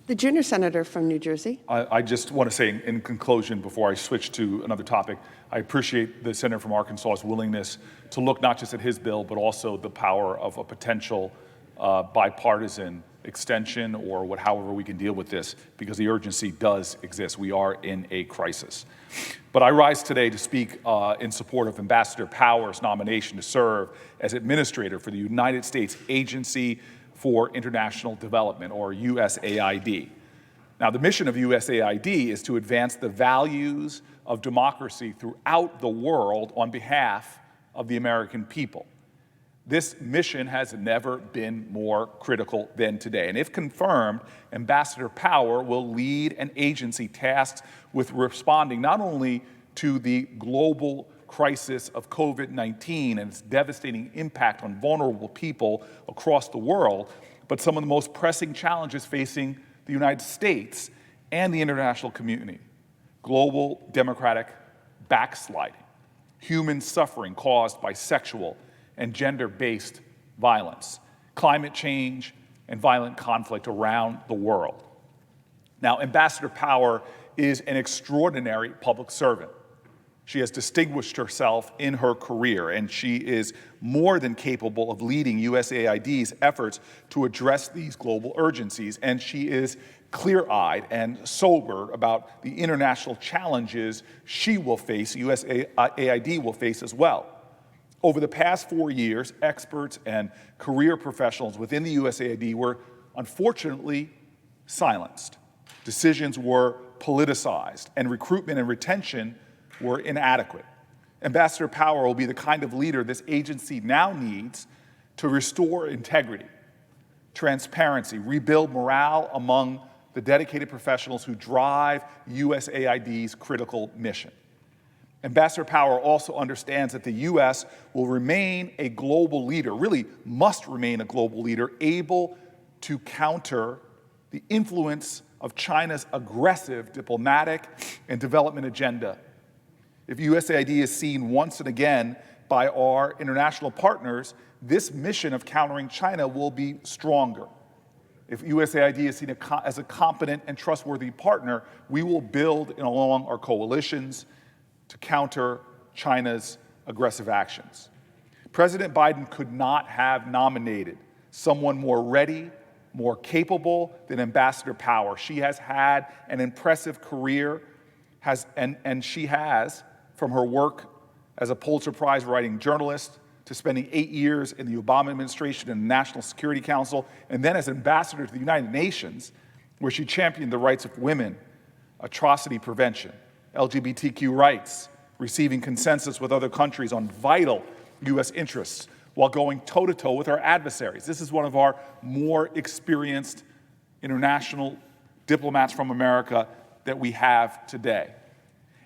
The junior senator from New Jersey. I just want to say in conclusion, before I switch to another topic, I appreciate the senator from Arkansas's willingness to look not just at his bill, but also the power of a potential bipartisan extension or however we can deal with this, because the urgency does exist. We are in a crisis. But I rise today to speak in support of Ambassador Power's nomination to serve as administrator for the United States Agency for International Development, or USAID. Now, the mission of USAID is to advance the values of democracy throughout the world on behalf of the American people. This mission has never been more critical than today. And if confirmed, Ambassador Power will lead an agency tasked with responding not only to the global crisis of COVID-19 and its devastating impact on vulnerable people across the world, but some of the most pressing challenges facing the United States and the international community: global democratic backsliding, human suffering caused by sexual and gender-based violence, climate change, and violent conflict around the world. Now, Ambassador Power is an extraordinary public servant. She has distinguished herself in her career, and she is more than capable of leading USAID's efforts to address these global urgencies, and she is clear-eyed and sober about the international challenges she will face, USAID will face as well. Over the past 4 years, experts and career professionals within the USAID were unfortunately silenced. Decisions were politicized, and recruitment and retention were inadequate. Ambassador Power will be the kind of leader this agency now needs to restore integrity, transparency, rebuild morale among the dedicated professionals who drive USAID's critical mission. Ambassador Power also understands that the U.S. will remain a global leader, really must remain a global leader, able to counter the influence of China's aggressive diplomatic and development agenda. If USAID is seen once and again by our international partners, this mission of countering China will be stronger. If USAID is seen as a competent and trustworthy partner, we will build along our coalitions to counter China's aggressive actions. President Biden could not have nominated someone more ready, more capable than Ambassador Power. She has had an impressive career, and she has, from her work as a Pulitzer Prize-writing journalist to spending 8 years in the Obama administration and the National Security Council, and then as ambassador to the United Nations, where she championed the rights of women, atrocity prevention, LGBTQ rights, receiving consensus with other countries on vital U.S. interests, while going toe-to-toe with our adversaries. This is one of our more experienced international diplomats from America that we have today.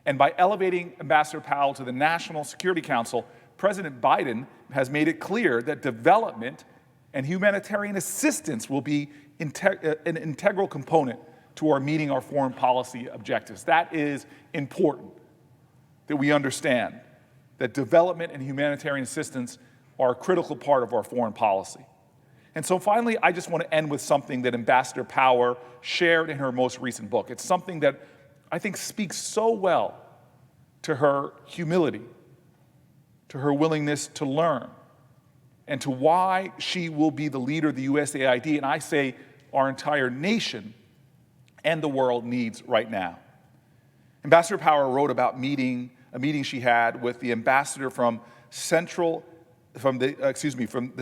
And by elevating Ambassador Powell to the National Security Council, President Biden has made it clear that development and humanitarian assistance will be an integral component to our meeting our foreign policy objectives. That is important, that we understand that development and humanitarian assistance are a critical part of our foreign policy. And so finally, I just want to end with something that Ambassador Power shared in her most recent book. It's something that I think speaks so well to her humility, to her willingness to learn, and to why she will be the leader of the USAID, and I say our entire nation and the world needs right now. Ambassador Power wrote about a meeting she had with the ambassador from the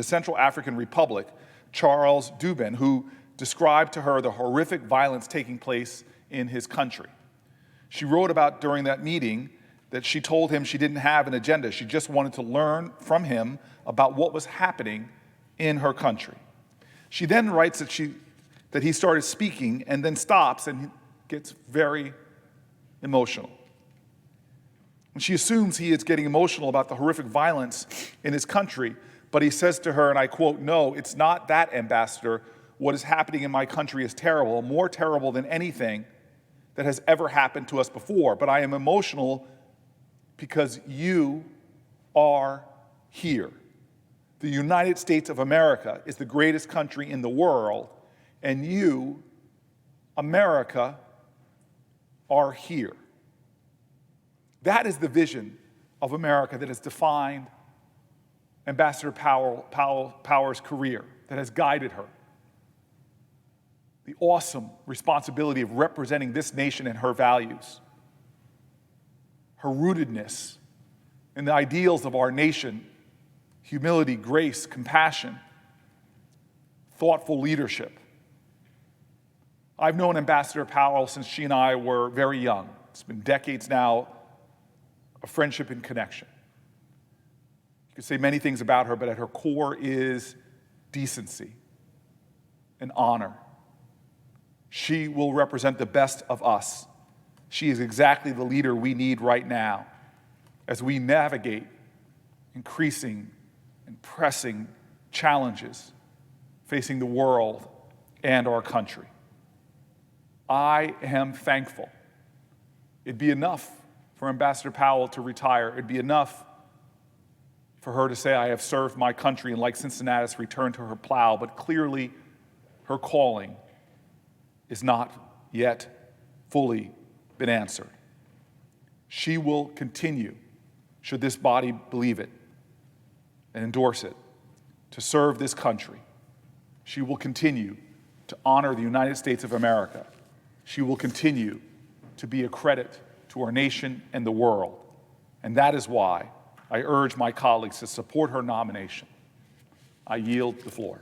Central African Republic, Charles Dubin, who described to her the horrific violence taking place in his country. She wrote about during that meeting that she told him she didn't have an agenda. She just wanted to learn from him about what was happening in her country. She then writes that he started speaking and then stops and gets very emotional. And she assumes he is getting emotional about the horrific violence in his country, but he says to her, and I quote, "No, it's not that, Ambassador. What is happening in my country is terrible, more terrible than anything that has ever happened to us before. But I am emotional because you are here. The United States of America is the greatest country in the world, and you America are here. That is the vision of America that has defined Ambassador Power's career, that has guided her. The awesome responsibility of representing this nation and her values, her rootedness in the ideals of our nation, humility, grace, compassion, thoughtful leadership. I've known Ambassador Powell since she and I were very young. It's been decades now of friendship and connection. You could say many things about her, but at her core is decency and honor. She will represent the best of us. She is exactly the leader we need right now as we navigate increasing and pressing challenges facing the world and our country. I am thankful. It'd be enough for Ambassador Powell to retire. It'd be enough for her to say, I have served my country, and like Cincinnatus, return to her plow. But clearly, her calling is not yet fully been answered. She will continue, should this body believe it and endorse it, to serve this country. She will continue to honor the United States of America. She will continue to be a credit to our nation and the world. And that is why I urge my colleagues to support her nomination. I yield the floor.